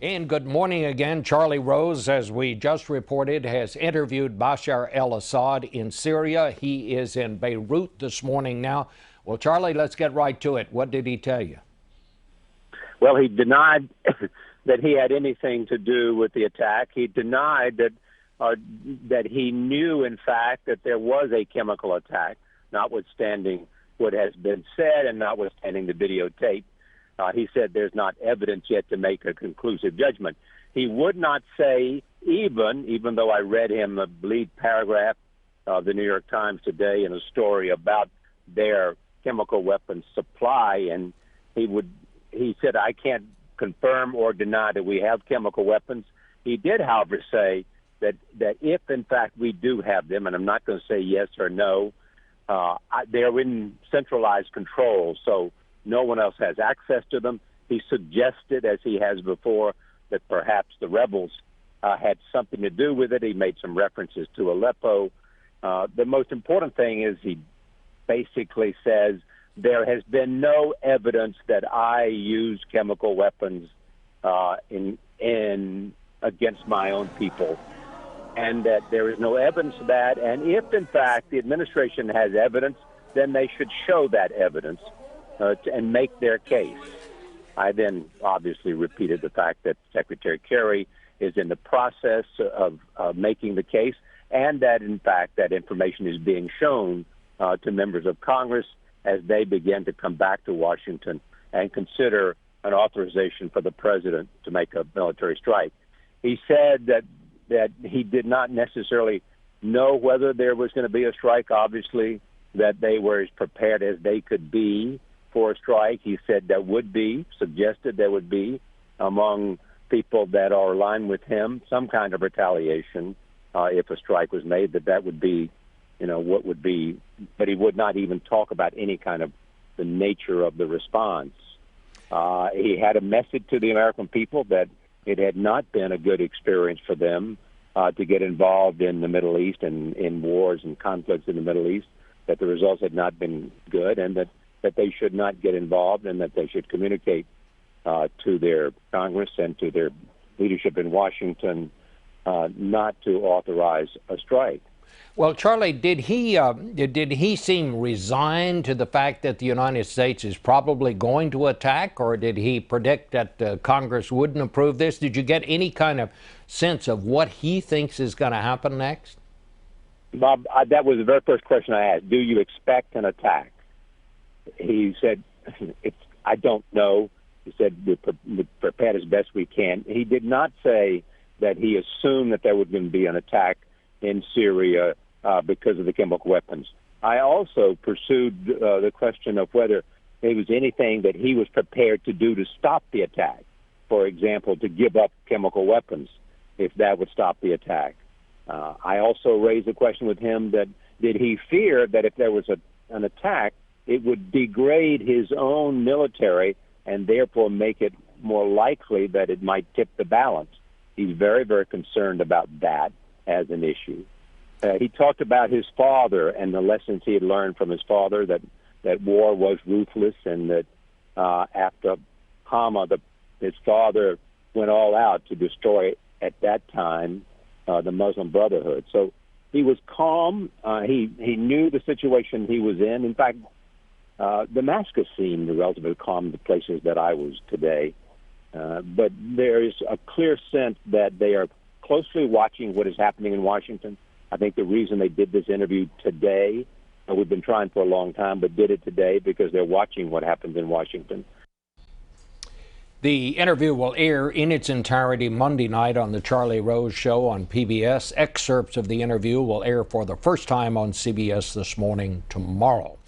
And good morning again. Charlie Rose, as we just reported, has interviewed Bashar al-Assad in Syria. He is in Beirut this morning now. Well, Charlie, let's get right to it. What did he tell you? Well, he denied that he had anything to do with the attack. He denied that he knew, in fact, that there was a chemical attack, notwithstanding what has been said and notwithstanding the videotape. He said there's not evidence yet to make a conclusive judgment. He would not say, even though I read him a lead paragraph of the New York Times today in a story about their chemical weapons supply, and he said, I can't confirm or deny that we have chemical weapons. He did, however, say that if, in fact, we do have them, and I'm not going to say yes or no, they're in centralized control, so no one else has access to them. He suggested, as he has before, that perhaps the rebels had something to do with it. He made some references to Aleppo. The most important thing is he basically says there has been no evidence that I use chemical weapons in against my own people, and that there is no evidence of that. And if, in fact, the administration has evidence, then they should show that evidence and make their case. I then obviously repeated the fact that Secretary Kerry is in the process of making the case, and that, in fact, that information is being shown to members of Congress as they begin to come back to Washington and consider an authorization for the president to make a military strike. He said that he did not necessarily know whether there was going to be a strike, obviously, that they were as prepared as they could be for a strike. He said suggested there would be, among people that are aligned with him, some kind of retaliation if a strike was made, that would be, what would be, but he would not even talk about any kind of the nature of the response. He had a message to the American people that it had not been a good experience for them to get involved in the Middle East and in wars and conflicts in the Middle East, that the results had not been good, and that they should not get involved, and that they should communicate to their Congress and to their leadership in Washington not to authorize a strike. Well, Charlie, did he seem resigned to the fact that the United States is probably going to attack, or did he predict that Congress wouldn't approve this? Did you get any kind of sense of what he thinks is going to happen next? Bob, that was the very first question I asked. Do you expect an attack? He said, I don't know. He said, we're prepared as best we can. He did not say that he assumed that there would be an attack in Syria because of the chemical weapons. I also pursued the question of whether there was anything that he was prepared to do to stop the attack. For example, to give up chemical weapons, if that would stop the attack. I also raised the question with him that did he fear that if there was an attack, it would degrade his own military and therefore make it more likely that it might tip the balance. He's very, very concerned about that as an issue. He talked about his father and the lessons he had learned from his father, that war was ruthless, and that after Hama, his father went all out to destroy, at that time, the Muslim Brotherhood. So he was calm. He knew the situation he was in. In fact, Damascus seemed relatively calm, the places that I was today. But there is a clear sense that they are closely watching what is happening in Washington. I think the reason they did this interview today, we've been trying for a long time, but did it today because they're watching what happens in Washington. The interview will air in its entirety Monday night on the Charlie Rose Show on PBS. Excerpts of the interview will air for the first time on CBS This Morning tomorrow.